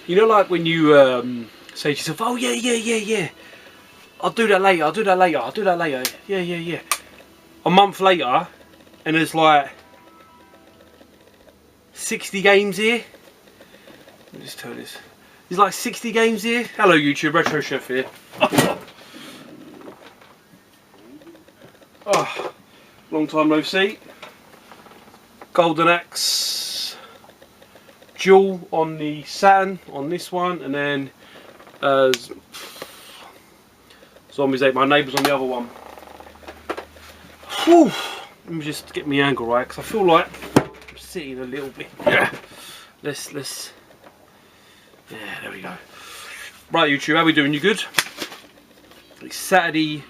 You know, like when you say to yourself, oh yeah, I'll do that later, yeah. A month later, and there's like 60 games here. Let me just turn this. There's like 60 games here. Hello YouTube, Retro Chef here. Oh, long time no see. Golden Axe dual on the Saturn on this one, and then Zombies Ate My Neighbours on the other one. Whew. Let me just get my angle right, because I feel like I'm sitting a little bit. Yeah. Let's. Yeah, there we go. Right, YouTube, how we doing? You good? It's Saturday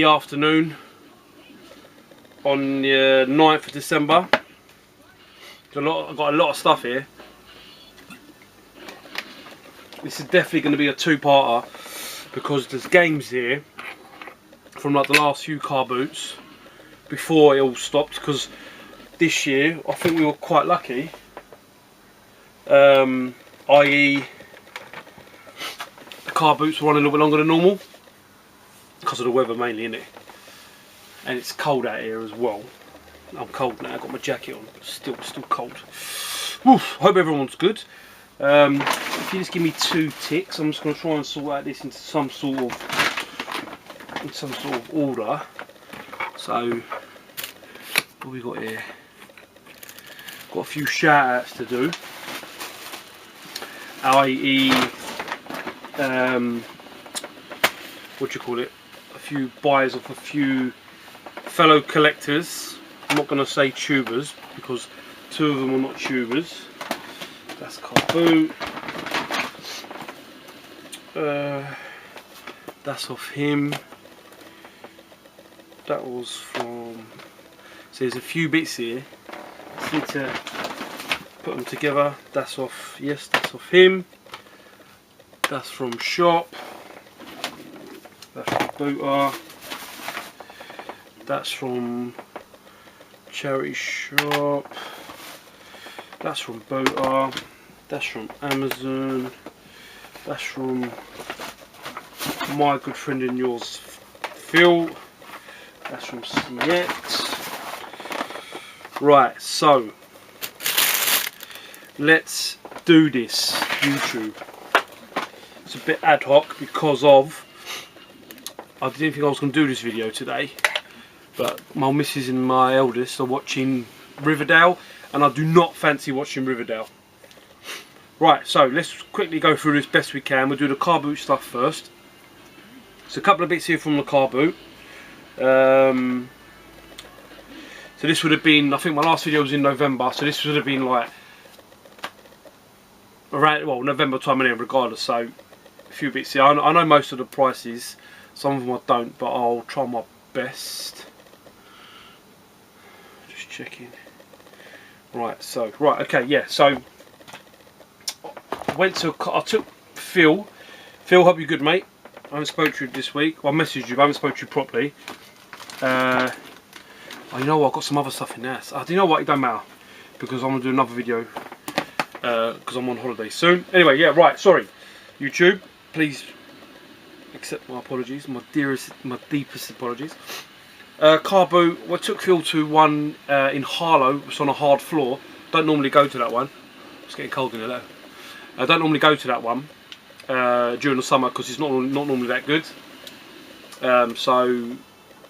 afternoon on the 9th of December. I've got a lot of stuff here. This is definitely going to be a two-parter because there's games here from like the last few car boots before it all stopped, because this year I think we were quite lucky, i.e. the car boots were on a little bit longer than normal because of the weather mainly, innit? And it's cold out here as well. I'm cold now, I've got my jacket on, but still cold. Oof, hope everyone's good. If you just give me 2 ticks, I'm just going to try and sort out this into some sort of order. So, what have we got here? Got a few shout outs to do, i.e. what do you call it? A few buys of a few fellow collectors. I'm not going to say tubers because 2 of them are not tubers. That's car boot. That's off him. That was from. So there's a few bits here. Just need to put them together. That's off. Yes, that's off him. That's from shop. That's from Booter. That's from charity shop. That's from Booter. That's from Amazon. That's from my good friend and yours, Phil. That's from Smith. Right, so let's do this, YouTube. It's a bit ad hoc because of I didn't think I was going to do this video today, but my missus and my eldest are watching Riverdale, and I do not fancy watching Riverdale. Right, so let's quickly go through this best we can. We'll do the car boot stuff first. So a couple of bits here from the car boot. So this would have been, I think my last video was in November, so this would have been like around, well, November time anyway, regardless. So a few bits here. I know most of the prices, some of them I don't, but I'll try my best. Just checking. Right, so, right, okay, yeah, so I took Phil. Phil, hope you're good, mate. I haven't spoken to you this week. Well, I messaged you, but I haven't spoken to you properly. Oh, you know what? I've got some other stuff in there. So, do you know what? It don't matter because I'm gonna do another video because I'm on holiday soon. Anyway, yeah, right. Sorry, YouTube. Please accept my apologies. My deepest apologies. Car boot. Well, I took Phil to one in Harlow. It's on a hard floor. Don't normally go to that one. It's getting cold in there. I don't normally go to that one during the summer because it's not normally that good. So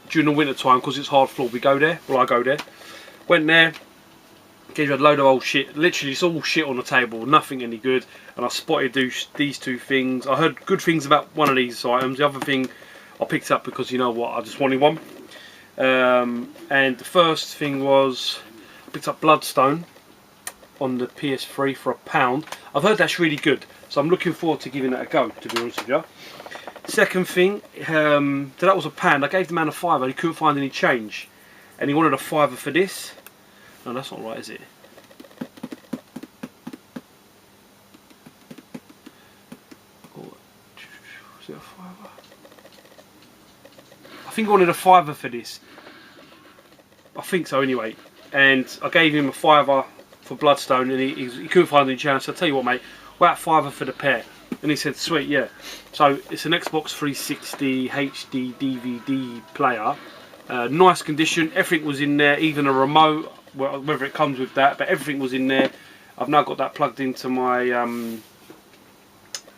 during the winter time, because it's hard floor, we go there. Well, I go there. Went there. Gave you a load of old shit. Literally, it's all shit on the table. Nothing any good. And I spotted these 2 things. I heard good things about one of these items. The other thing I picked up because, you know what, I just wanted one. And the first thing was I picked up Bloodstone on the PS3 for £1. I've heard that's really good, so I'm looking forward to giving that a go, to be honest with you. Second thing, so that was £1. I gave the man a £5. He couldn't find any change, and he wanted a £5 for this. No, that's not right, is it? Was it a £5? I think he wanted a £5 for this. I think so, anyway. And I gave him a £5 for Bloodstone, and he couldn't find any channels. So I tell you what, mate, we're at £5 for the pair. And he said, sweet, yeah. So it's an Xbox 360 HD DVD player. Nice condition, everything was in there, even a remote, whether it comes with that, but everything was in there. I've now got that plugged into my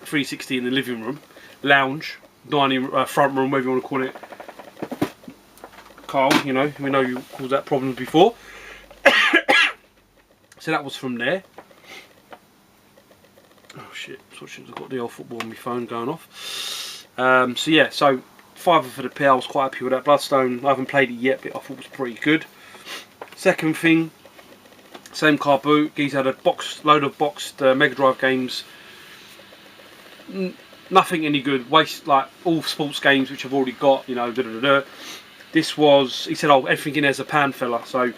360 in the living room, lounge, dining, front room, whatever you want to call it. Carl, you know, we know you caused that problem before. So that was from there. Oh shit, I've got the old football on my phone going off. So yeah, so £5 for the pair. I was quite happy with that. Bloodstone, I haven't played it yet, but I thought it was pretty good. Second thing, same car boot. He's had a load of boxed Mega Drive games. Nothing any good. Waste, like all sports games which I've already got. You know, This was, he said, oh, everything in there's a pan fella. So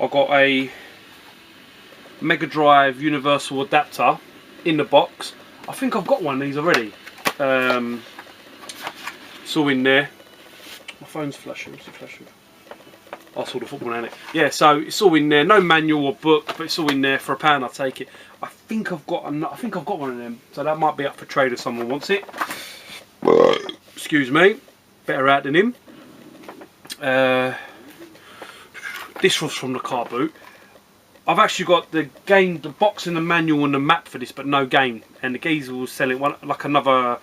I got a Mega Drive Universal adapter in the box. I think I've got one of these already. It's all in there. My phone's flashing. What's it flashing? I saw the football on it. Yeah, so it's all in there. No manual or book, but it's all in there for £1. I'll take it. I think I've got one of them. So that might be up for trade if someone wants it. Excuse me. Better out than him. This was from the car boot. I've actually got the game, the box and the manual and the map for this, but no game. And the geezer was selling one, like another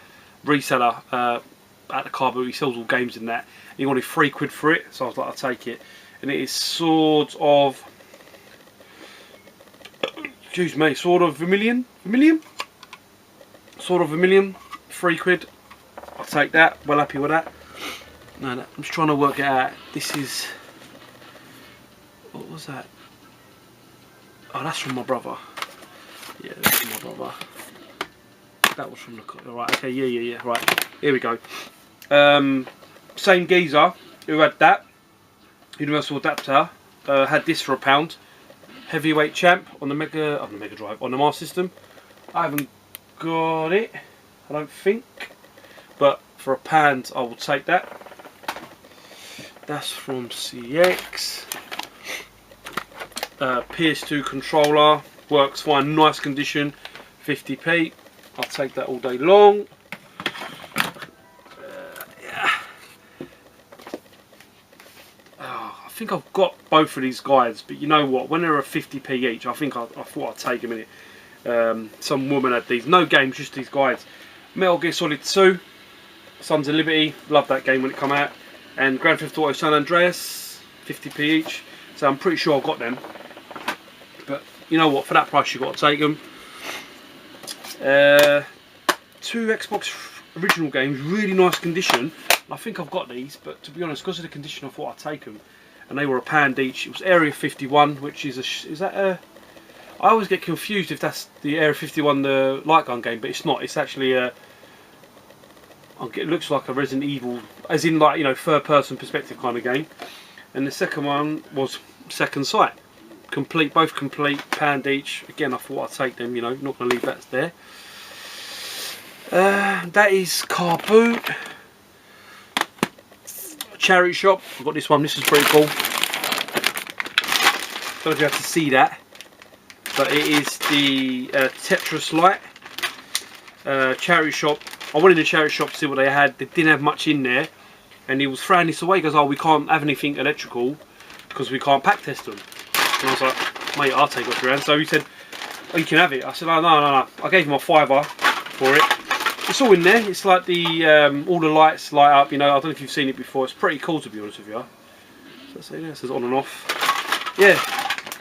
reseller at the car boot. He sells all games in that. He wanted £3 for it, so I was like, I'll take it. And it is sort of, excuse me, sort of Vermilion, sort of Vermilion, £3. I'll take that. Well happy with that. No, I'm just trying to work it out. This is, what was that? Oh, that's from my brother. Yeah, that's from my brother. That was from the car. Right, okay, yeah. Right, here we go. Same geezer who had that Universal adapter had this for £1. Heavyweight champ on the Mega Drive, on the Master System. I haven't got it, I don't think, but for £1 I will take that. That's from CX. PS2 controller, works fine, nice condition, 50p. I'll take that all day long. Yeah. Oh, I think I've got both of these guides, but you know what? When they're a 50p each, I thought I'd take them in it. Some woman had these, no games, just these guides. Metal Gear Solid 2, Sons of Liberty, loved that game when it came out, and Grand Theft Auto San Andreas, 50p each. So I'm pretty sure I've got them. But you know what, for that price you've got to take them. 2 Xbox original games, really nice condition. I think I've got these, but to be honest, because of the condition I thought I'd take them. And they were £1 each. It was Area 51, which is I always get confused if that's the Area 51, the light gun game, but it's not. It's actually it looks like a Resident Evil, as in, like, you know, third person perspective kind of game. And the second one was Second Sight. Complete, both complete, £1 each. Again, I thought I'd take them, you know, not going to leave that there. That is car boot. Charity shop. I've got this one. This is pretty cool. Don't know if you have to see that, but it is the Tetris light. Charity shop. I went in the charity shop to see what they had. They didn't have much in there, and he was throwing this away. He goes, "Oh, we can't have anything electrical because we can't pack test them." And I was like, "Mate, I'll take it off your hand." So he said, "Oh, you can have it." I said, "No." I gave him a £5 for it. It's all in there. It's like the all the lights light up. You know, I don't know if you've seen it before. It's pretty cool, to be honest with you. So see there, it says on and off. Yeah.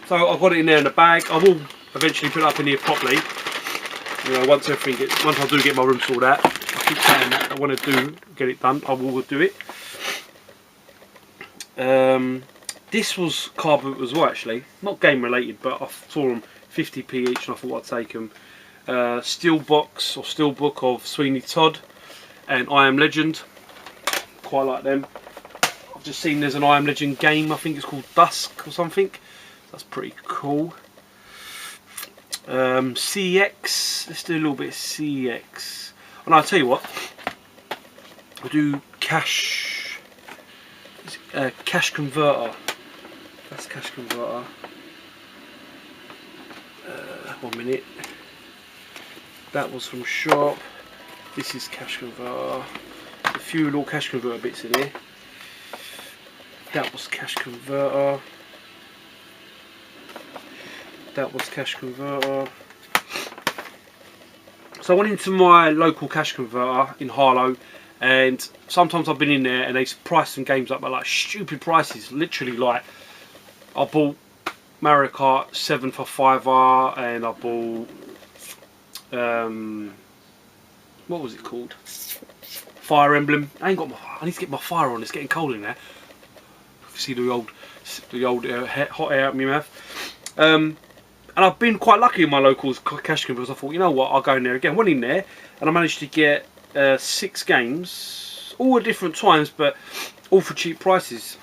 So I've got it in there in the bag. I will eventually put it up in here properly. You know, once I do get my room sorted out. I keep saying that. I want to get it done. I will do it. This was car boot as well, actually. Not game related, but I saw them 50p each, and I thought I'd take them. Steel box or steel book of Sweeney Todd and I Am Legend. Quite like them. I've just seen there's an I Am Legend game. I think it's called Dusk or something. That's pretty cool. CX. Let's do a little bit of CX. And I'll tell you what. I'll do cash. Cash converter. That's cash converter. 1 minute. That was from shop. This is cash converter. A few little cash converter bits in here. That was cash converter. That was cash converter. So I went into my local cash converter in Harlow, and sometimes I've been in there and they price some games up at like stupid prices. Literally, like I bought Mario Kart 7 for £5, and I bought what was it called? Fire Emblem. I ain't got my. I need to get my fire on. It's getting cold in there. See the old hot air out of my mouth. And I've been quite lucky in my local cash converters. I thought, you know what, I'll go in there again. Went in there and I managed to get 6 games, all at different times, but all for cheap prices.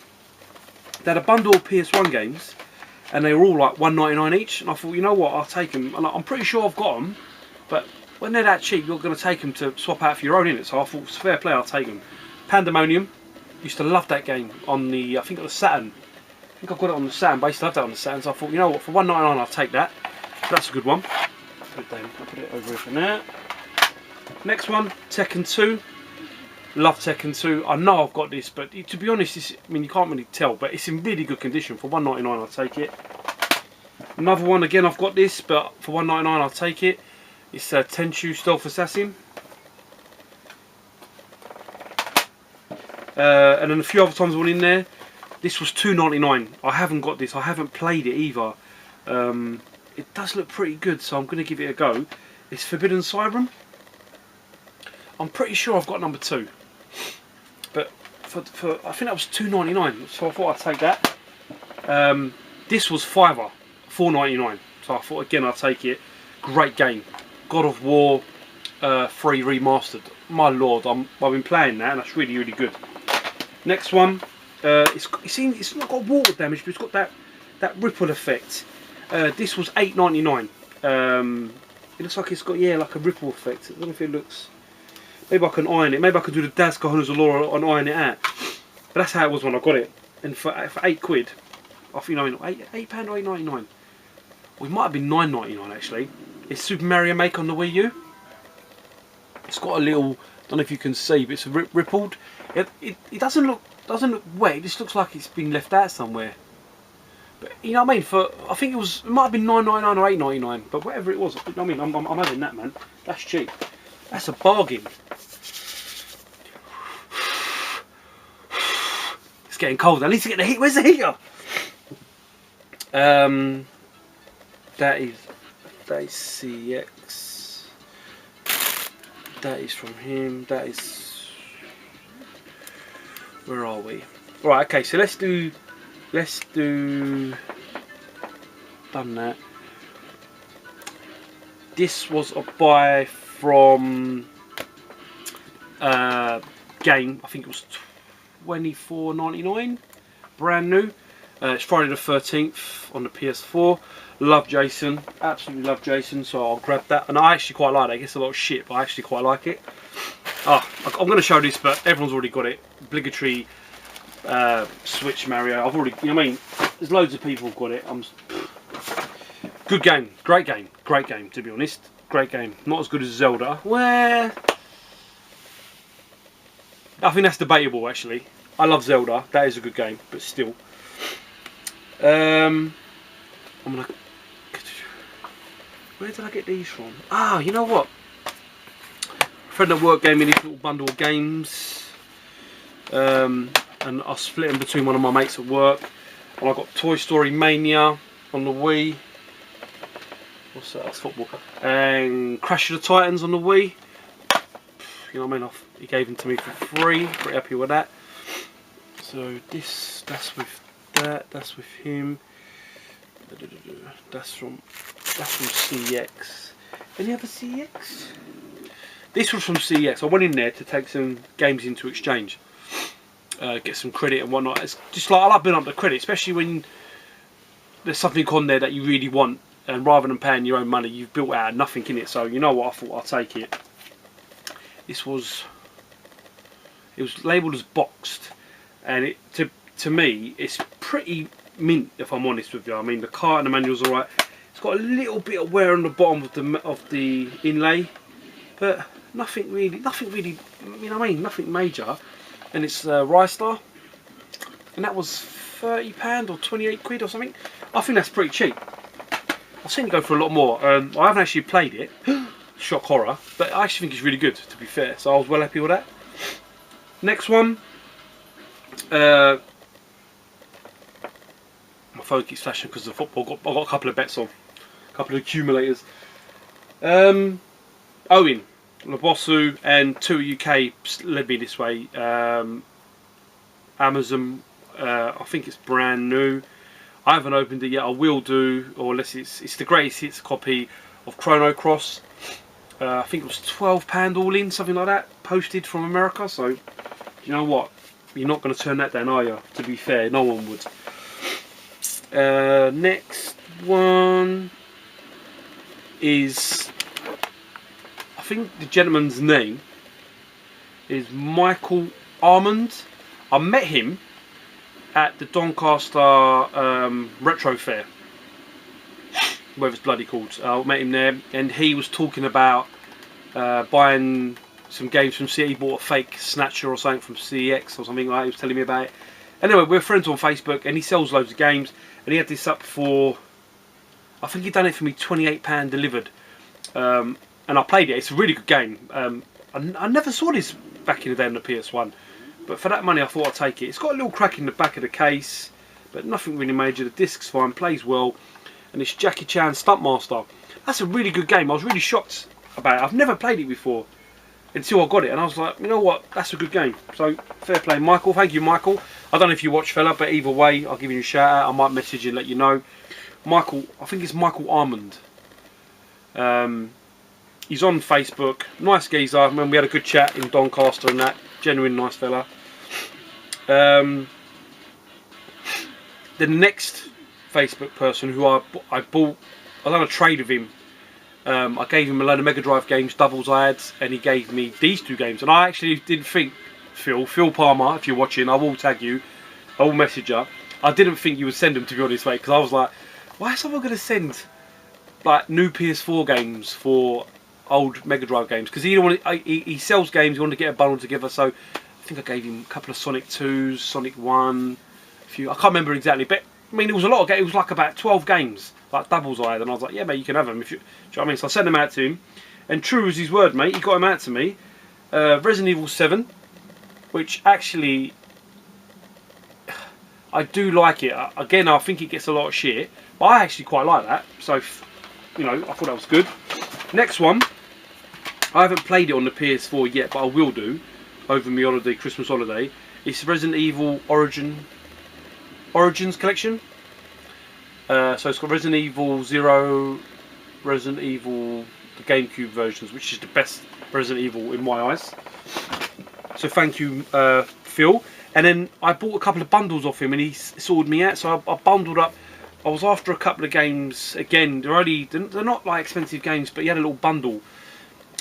They had a bundle of PS1 games, and they were all like £1.99 each. And I thought, you know what, I'll take them. And I'm pretty sure I've got them, but when they're that cheap, you're going to take them to swap out for your own, innit? So I thought, it's fair play, I'll take them. Pandemonium. Used to love that game on the, I think it was Saturn. I think I've got it on the Saturn, but I used to love that on the Saturn. So I thought, you know what, for £1.99 I'll take that. So that's a good one. I'll put it over here for now. Next one, Tekken 2. Love Tekken 2. I know I've got this, but to be honest, I mean, you can't really tell, but it's in really good condition. For £1.99 I'll take it. Another one, again, I've got this, but for £1.99 I'll take it. It's Tenchu Stealth Assassin. And then a few other times I went in there. This was £2.99. I haven't got this. I haven't played it either. It does look pretty good, so I'm going to give it a go. It's Forbidden Siren. I'm pretty sure I've got number 2. But for I think that was £2.99, so I thought I'd take that. This was £4.99. So I thought, again, I'll take it. Great game. God of War 3 remastered. My lord, I've been playing that, and that's really, really good. Next one, it's not got water damage, but it's got that ripple effect. This was £8.99. It looks like it's got, yeah, like a ripple effect. I don't know if it looks. Maybe I can iron it. Maybe I could do the Daz Cojones Allura and iron it out. But that's how it was when I got it. And for £8, I think, I mean, £8 or £8.99. Well, it might have been £9.99 actually. It's Super Mario Maker on the Wii U. It's got a little, I don't know if you can see, but it's rippled. It doesn't look wet. It just looks like it's been left out somewhere. But you know what I mean? I think it might have been £9.99 or £8.99. But whatever it was, I mean, I'm having that, man. That's cheap. That's a bargain. It's getting cold. I need to get the heat. Where's the heater? That is CX. That is from him. That is. Where are we? Right. Okay. So let's do. Done that. This was a buy from game. I think it was £24.99, brand new. It's Friday the 13th on the PS4. Love Jason, absolutely love Jason, so I'll grab that. And I actually quite like it. It gets a lot of shit, but I actually quite like it. I'm going to show this, but everyone's already got it. Obligatory Switch Mario. I've already, you know what I mean? There's loads of people who've got it. Good game, great game, to be honest. Great game. Not as good as Zelda. Well, I think that's debatable actually. I love Zelda. That is a good game, but still. I'm gonna. Where did I get these from? Ah, you know what? A friend at work gave me this little bundle of games, and I split them between one of my mates at work. And I got Toy Story Mania on the Wii. What's that? That's football. And Crash of the Titans on the Wii. You know what I mean? He gave them to me for free. Pretty happy with that. So that's with that. That's with him. That's from CX. Any other CX? This was from CX. I went in there to take some games into exchange, get some credit and whatnot. It's just like I like building up the credit, especially when there's something on there that you really want. And rather than paying your own money, you've built out nothing in it. So you know what? I thought I'll take it. It was labelled as boxed, and to me, it's pretty mint if I'm honest with you. I mean, the cart and the manual's alright. It's got a little bit of wear on the bottom of the inlay, but nothing really. You know what I mean? Nothing major. And it's Rystar, and that was £30 or 28 quid or something. I think that's pretty cheap. I've seen it go for a lot more. I haven't actually played it. Shock horror, but I actually think it's really good, to be fair. So I was well happy with that. Next one. My phone keeps flashing because of the football. I've got a couple of bets on, a couple of accumulators. Owen, Labosu, and 2UK led me this way. Amazon, I think it's brand new. I haven't opened it yet. I will do, or unless it's the greatest hits copy of Chrono Cross. I think it was £12 all in, something like that, posted from America. So you know what? You're not going to turn that down, are you? To be fair, no one would. Next one is, I think the gentleman's name is Micheal Armand. I met him at the Doncaster Retro Fair, whatever it's bloody called. I met him there, and he was talking about buying some games from CE. He bought a fake Snatcher or something from CEX or something like that. He was telling me about it. Anyway, we're friends on Facebook, and he sells loads of games, and he had this up for, I think he done it for me £28 delivered, and I played it. It's a really good game. I never saw this back in the day on the PS1, but for that money I thought I'd take it. It's got a little crack in the back of the case, but nothing really major. The disc's fine, plays well, and it's Jackie Chan Stuntmaster. That's a really good game. I was really shocked about it. I've never played it before until I got it, and I was like, you know what, that's a good game. So fair play, Michael. Thank you, Michael. I don't know if you watch, fella, but either way, I'll give you a shout out. I might message you and let you know. Michael, I think it's Micheal Armand. He's on Facebook. Nice geezer. I mean, we had a good chat in Doncaster and that. Genuine nice fella. The next Facebook person who I bought, I done a trade with him. I gave him a load of Mega Drive games, doubles I had, and he gave me these two games. And I actually didn't think, Phil Palmer, if you're watching, I will tag you, I will message you. I didn't think you would send them, to be honest, mate, because I was like, why is someone going to send like new PS4 games for old Mega Drive games? Because he sells games, he wanted to get a bundle together, so I think I gave him a couple of Sonic 2s, Sonic 1, a few, I can't remember exactly, but I mean, it was a lot of games. It was like about 12 games, like doubles I had, and I was like, yeah, mate, you can have them. If you, do you know what I mean? So I sent them out to him, and true as his word, mate, he got them out to me. Resident Evil 7, which actually, I do like it. Again, I think it gets a lot of shit, but I actually quite like that. So, you know, I thought that was good. Next one, I haven't played it on the PS4 yet, but I will do over my holiday, Christmas holiday. It's Resident Evil Origins collection. So it's got Resident Evil 0, Resident Evil, the GameCube versions, which is the best Resident Evil in my eyes. So thank you, Phil. And then I bought a couple of bundles off him, and he sorted me out. So I bundled up. I was after a couple of games. Again, they're not like expensive games, but he had a little bundle.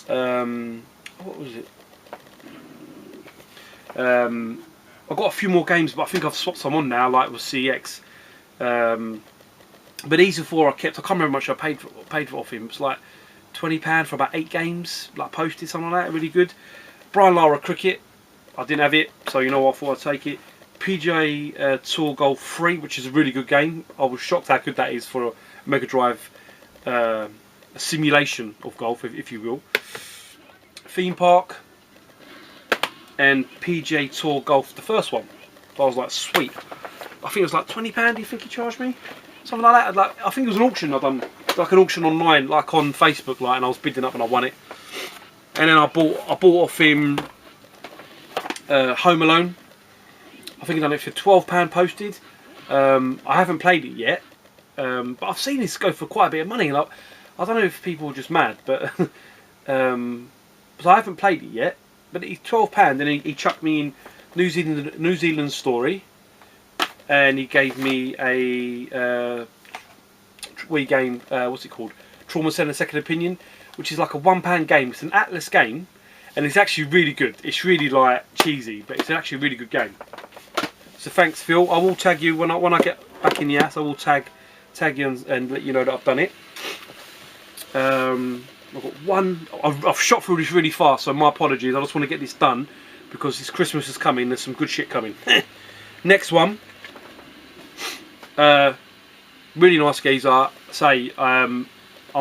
What was it? I've got a few more games, but I think I've swapped some on now, like with CX. But these are four I kept. I can't remember how much I paid for off him. It's like £20 for about 8 games, like posted, something like that. Really good. Brian Lara Cricket, I didn't have it, so you know what, I thought I'd take it. PGA Tour Golf 3, which is a really good game. I was shocked how good that is for a Mega Drive, a simulation of golf, if you will. Theme Park and PGA Tour Golf, the first one. So I was like, sweet. I think it was like £20. Do you think he charged me? Something like that. Like, I think it was an auction I done, like an auction online, like on Facebook, like, and I was bidding up and I won it. And then I bought off him Home Alone. I think I done it for £12 posted. I haven't played it yet, but I've seen this go for quite a bit of money. Like, I don't know if people are just mad, but so I haven't played it yet. But it's £12, and he chucked me in New Zealand Story, and he gave me a Wii game. What's it called? Trauma Center Second Opinion, which is like a £1 game. It's an Atlas game, and it's actually really good. It's really like cheesy, but it's actually a really good game. So thanks, Phil. I will tag you when I get back in the house. I will tag you and let you know that I've done it. I've got one. I've shot through this really fast, so my apologies. I just want to get this done because this Christmas is coming. There's some good shit coming. Next one. Really nice geezer. I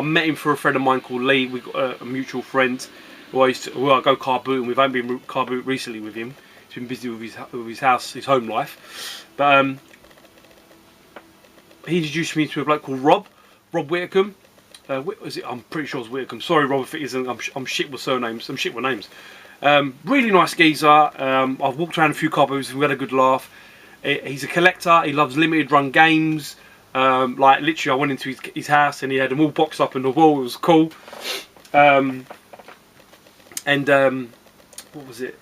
met him through a friend of mine called Lee. We've got a mutual friend who I go car booting with. I haven't been car boot recently with him. He's been busy with his house, his home life. But he introduced me to a bloke called Rob Whitcomb. Is it? I'm pretty sure it's Whitcomb. Sorry, Rob, if it isn't. I'm shit with surnames. I'm shit with names. Really nice geezer. I've walked around a few car booths and we had a good laugh. He's a collector. He loves limited run games. Like literally, I went into his house and he had them all boxed up on the wall. It was cool. What was it?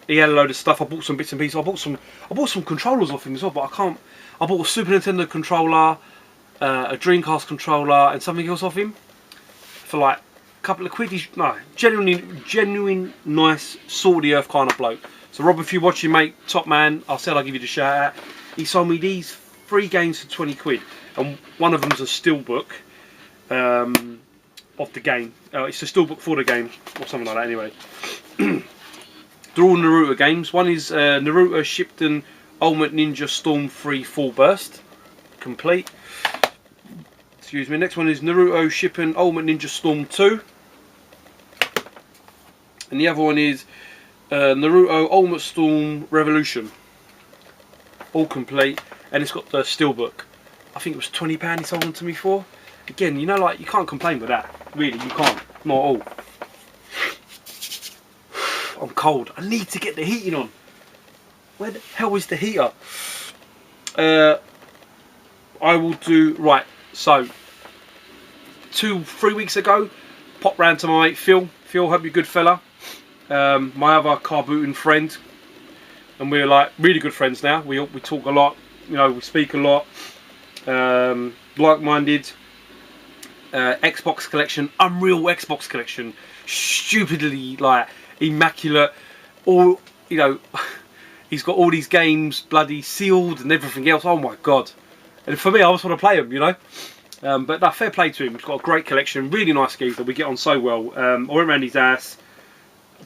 He had a load of stuff. I bought some bits and pieces. I bought some controllers off him as well, but I can't. I bought a Super Nintendo controller, a Dreamcast controller, and something else off him for like a couple of quid. Genuine, nice, salt of the earth kind of bloke. So Rob, if you're watching, mate, top man. I said I'll give you the shout out. He sold me these 3 games for 20 quid, and one of them's a steelbook of the game. It's a steelbook for the game, or something like that. Anyway, they're all Naruto games. One is Naruto Shippuden Ultimate Ninja Storm 3 Full Burst, complete. Excuse me. Next one is Naruto Shippuden Ultimate Ninja Storm 2, and the other one is Naruto Ultimate Storm Revolution, all complete, and it's got the steelbook. I think it was £20 he sold them to me for. Again, you know, like, you can't complain with that. Really, you can't. Not at all. I'm cold. I need to get the heating on. Where the hell is the heater? I will do, right, so 2-3 weeks ago, popped round to my mate Phil. Phil, hope you're a good fella. My other car booting friend, and we're like really good friends now. We talk a lot, you know, we speak a lot. Like-minded. Xbox collection, unreal Xbox collection, stupidly like immaculate. All, you know, he's got all these games bloody sealed and everything else. Oh my god! And for me, I just want to play them, you know. But no, fair play to him. He's got a great collection, really nice geezer. We get on so well. I went around his ass.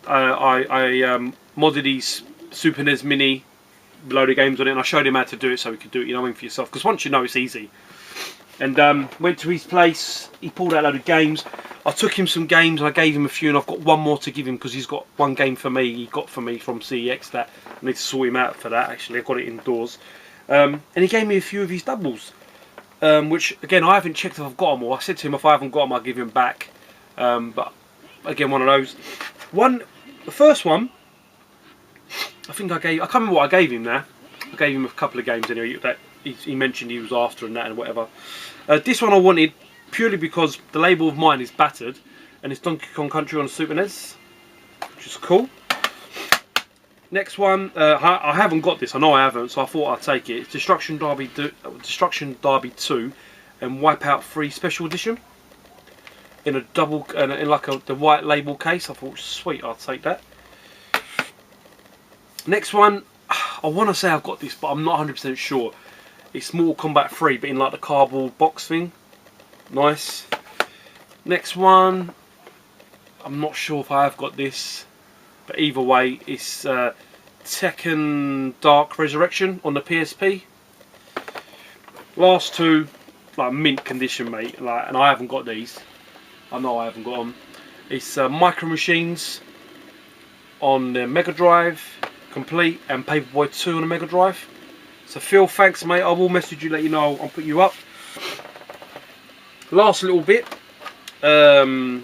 I modded his Super NES Mini, load of games on it, and I showed him how to do it so he could do it, you know, for yourself. Because once you know, it's easy. And went to his place. He pulled out a load of games. I took him some games and I gave him a few, and I've got one more to give him because he's got one game for me. He got for me from CEX that I need to sort him out for that. Actually, I got it indoors. And he gave me a few of his doubles, which again I haven't checked if I've got them all. I said to him if I haven't got them, I'll give him back. But again, one of those. The first one, I think I can't remember what I gave him now. I gave him a couple of games anyway that he mentioned he was after and that and whatever. This one I wanted purely because the label of mine is battered and it's Donkey Kong Country on Super NES, which is cool. Next one, I haven't got this. I know I haven't, so I thought I'd take it. It's Destruction Derby 2 and Wipeout 3 Special Edition in a double, in like the white label case. I thought, sweet, I'll take that. Next one, I want to say I've got this, but I'm not 100% sure. It's Mortal Kombat 3, but in like the cardboard box thing. Nice. Next one, I'm not sure if I have got this, but either way, it's Tekken Dark Resurrection on the PSP. Last two, like mint condition, mate. Like, and I haven't got these. I know I haven't got them. It's Micro Machines on the Mega Drive, complete, and Paperboy 2 on the Mega Drive. So Phil, thanks mate, I will message you, let you know, I'll put you up. Last little bit, not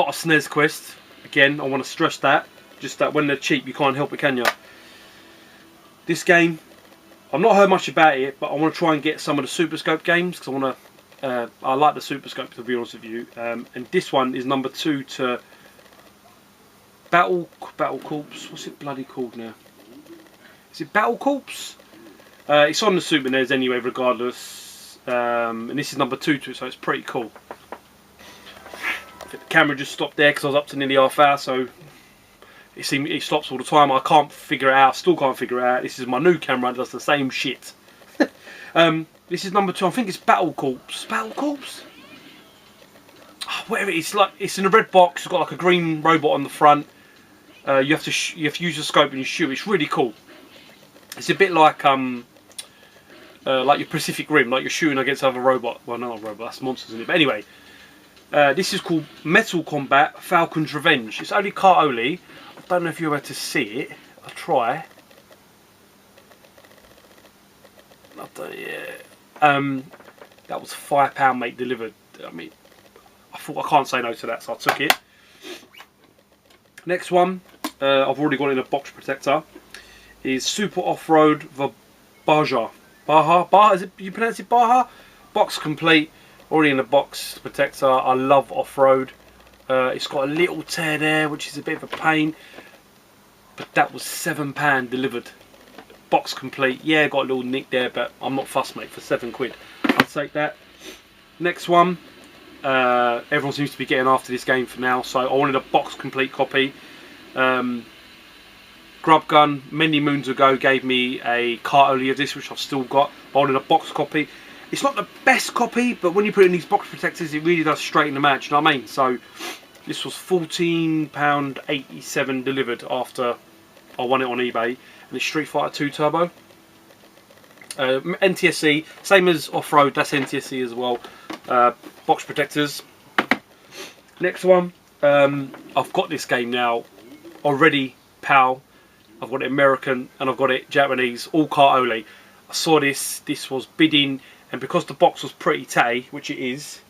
a SNES quest, again I want to stress that, just that when they're cheap you can't help it, can you? This game, I've not heard much about it, but I want to try and get some of the Super Scope games, because I like the Super Scope, to be honest with you, and this one is number 2 to Battle Corps, what's it bloody called now? Is it Battle Corps? It's on the Super NES anyway, regardless. And this is number 2 to it, so it's pretty cool. The camera just stopped there because I was up to nearly half hour, so it stops all the time. I can't figure it out. Still can't figure it out. This is my new camera. It does the same shit. This is number 2. I think it's Battle Corps. Battle Corps? Oh, whatever it is, like it's in a red box. It's got like a green robot on the front. You have to use the scope and you shoot. It's really cool. It's a bit like your Pacific Rim, like you're shooting against other robot. Well, not a robot. That's monsters, isn't it? But anyway, this is called Metal Combat Falcon's Revenge. It's only cart only. I don't know if you're able to see it. I'll try. That was £5, mate, delivered. I mean, I thought I can't say no to that, so I took it. Next one, I've already got in a box protector, is Super Off-Road Baja. Baja, is it, you pronounce it Baja? Box complete, already in a box protector. I love off-road. It's got a little tear there, which is a bit of a pain. But that was £7 delivered. Box complete. Yeah, got a little nick there, but I'm not fussed, mate, for £7. I'll take that. Next one. Everyone seems to be getting after this game for now, so I wanted a box complete copy. Grub Gun many moons ago gave me a cart only of this, which I've still got. I wanted a box copy. It's not the best copy, but when you put it in these box protectors, it really does straighten the match. You know what I mean? So this was £14.87 delivered after I won it on eBay, and it's Street Fighter 2 Turbo. NTSC, same as off-road. That's NTSC as well. Box protectors. Next one. I've got this game now already, PAL. I've got it American and I've got it Japanese, all cart only. I saw this was bidding, and because the box was pretty tatty, which it is,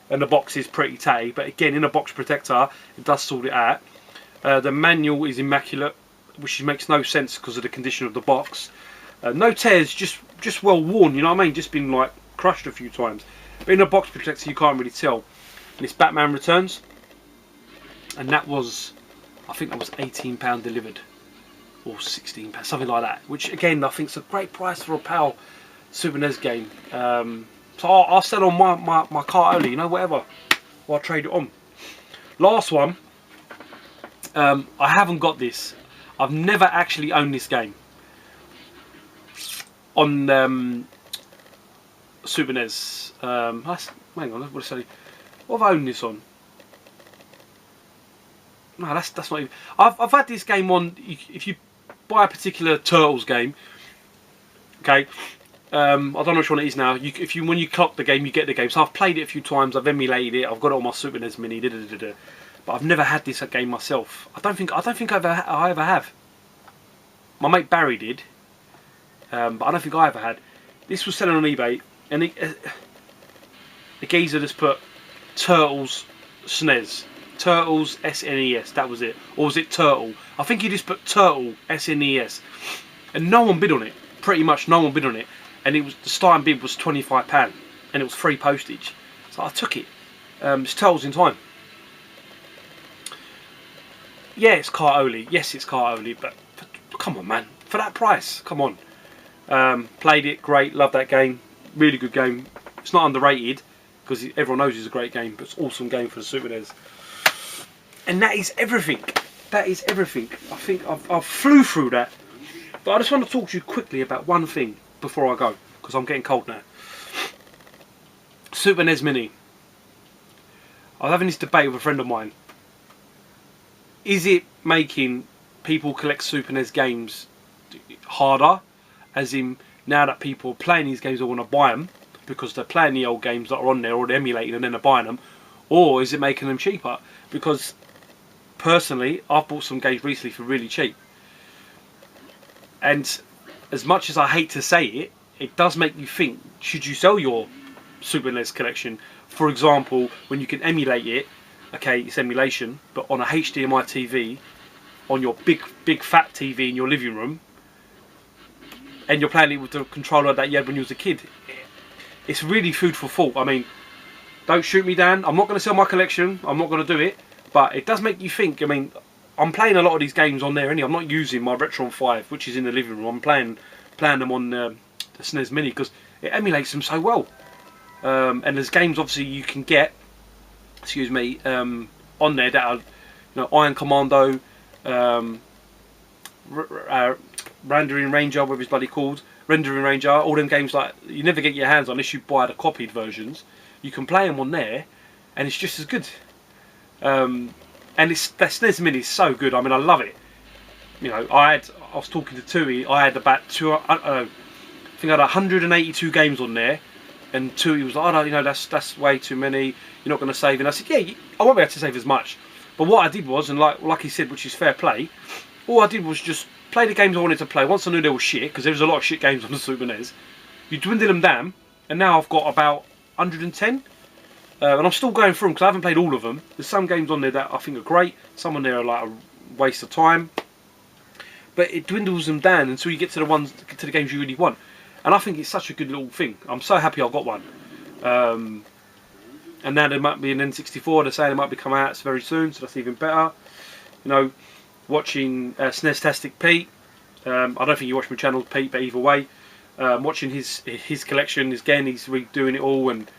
and the box is pretty tatty, but again in a box protector it does sort it out. The manual is immaculate, which makes no sense because of the condition of the box. No tears, just well worn, you know what I mean, just been like crushed a few times. But in a box protector you can't really tell. And it's Batman Returns, and that was, I think that was £18 delivered, or £16, something like that, which again I think is a great price for a PAL Super NES game. So I'll sell on my cart only, you know, whatever, or I'll trade it on. Last one. I haven't got this. I've never actually owned this game on Super NES. Hang on, what have I owned this on? No, that's not even. I've had this game on. If you buy a particular Turtles game, okay, I don't know which one it is now. When you clock the game, you get the game. So I've played it a few times. I've emulated it. I've got it on my Super NES Mini. But I've never had this game myself. I don't think I ever have. My mate Barry did, but I don't think I ever had. This was selling on eBay, and the geezer just put Turtles SNES. Turtles SNES, that was it. Or was it Turtle? I think he just put Turtle SNES. And no one bid on it. Pretty much no one bid on it. And it was, the starting bid was £25. And it was free postage. So I took it. It's Turtles in Time. Yeah, it's cart only. Yes, it's cart only. But come on, man. For that price, come on. Played it, great. Love that game. Really good game. It's not underrated, because everyone knows it's a great game. But it's an awesome game for the Super NES. And that is everything. That is everything. I think I've flew through that. But I just want to talk to you quickly about one thing before I go, because I'm getting cold now. Super NES Mini. I was having this debate with a friend of mine. Is it making people collect Super NES games harder? As in, now that people are playing these games, they want to buy them because they're playing the old games that are on there, or they're emulating and then they're buying them. Or is it making them cheaper? Because personally, I've bought some games recently for really cheap. And as much as I hate to say it, it does make you think, should you sell your Super NES collection? For example, when you can emulate it, okay, it's emulation, but on a HDMI TV, on your big fat TV in your living room, and you're playing it with the controller that you had when you was a kid, it's really food for thought. I mean, don't shoot me down. I'm not going to sell my collection. I'm not going to do it. But it does make you think. I mean, I'm playing a lot of these games on there anyway. I'm not using my Retron 5, which is in the living room. I'm playing them on the SNES Mini because it emulates them so well. And there's games obviously you can get, excuse me, on there that are, you know, Iron Commando, Rendering Ranger, whatever it's bloody called, Rendering Ranger, all them games like you never get your hands on unless you buy the copied versions. You can play them on there, and it's just as good. And that SNES Mini is so good. I mean, I love it. You know, I was talking to Tui. I had about I think I had 182 games on there, and Tui was like, "Oh no, you know, that's way too many. You're not going to save." And I said, "Yeah, I won't be able to save as much." But what I did was, and like he said, which is fair play, all I did was just play the games I wanted to play. Once I knew they were shit, because there was a lot of shit games on the Super NES, you dwindle them down, and now I've got about 110. And I'm still going through them because I haven't played all of them. There's some games on there that I think are great. Some on there are like a waste of time. But it dwindles them down until you get to the games you really want. And I think it's such a good little thing. I'm so happy I've got one. And now there might be an N64. They're saying it might be coming out very soon, so that's even better. You know, watching SNES-tastic Pete. I don't think you watch my channel, Pete, but either way, watching his collection again. He's redoing it all, and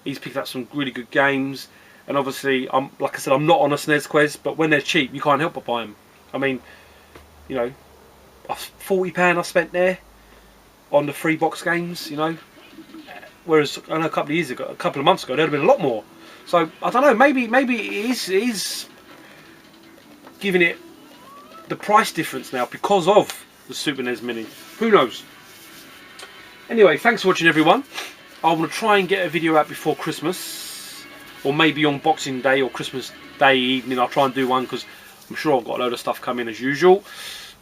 he's picked up some really good games. And obviously, like I said, I'm not on a SNES quest, but when they're cheap, you can't help but buy them. I mean, you know, £40 I spent there on the free box games, you know. Whereas I know a couple of months ago, there'd have been a lot more. So I don't know. Maybe it is giving it the price difference now because of the Super NES Mini. Who knows? Anyway, thanks for watching, everyone. I want to try and get a video out before Christmas, or maybe on Boxing Day or Christmas Day evening. I'll try and do one because I'm sure I've got a load of stuff coming as usual.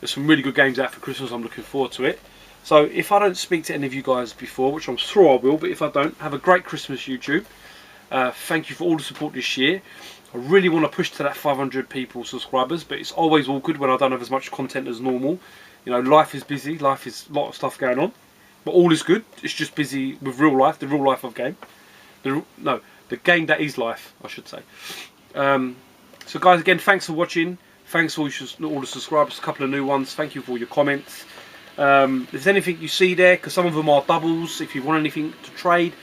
There's some really good games out for Christmas. I'm looking forward to it. So if I don't speak to any of you guys before, which I'm sure I will, but if I don't, have a great Christmas, YouTube. Thank you for all the support this year. I really want to push to that 500 people subscribers, but it's always awkward when I don't have as much content as normal. You know, life is busy. Life is a lot of stuff going on. But all is good. It's just busy with real life, the real life of game. The game that is life, I should say. So guys, again, thanks for watching. Thanks for all the subscribers, a couple of new ones. Thank you for all your comments. If there's anything you see there, because some of them are doubles, if you want anything to trade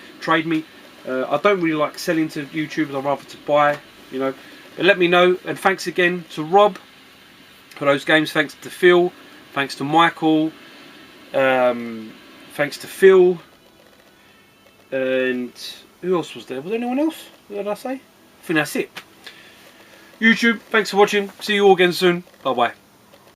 me. I don't really like selling to YouTubers, I'd rather to buy, you know. But let me know, and thanks again to Rob for those games. Thanks to Phil, thanks to Michael, thanks to Phil, and who else was there? Was there anyone else? What did I say? I think that's it. YouTube, thanks for watching. See you all again soon. Bye bye.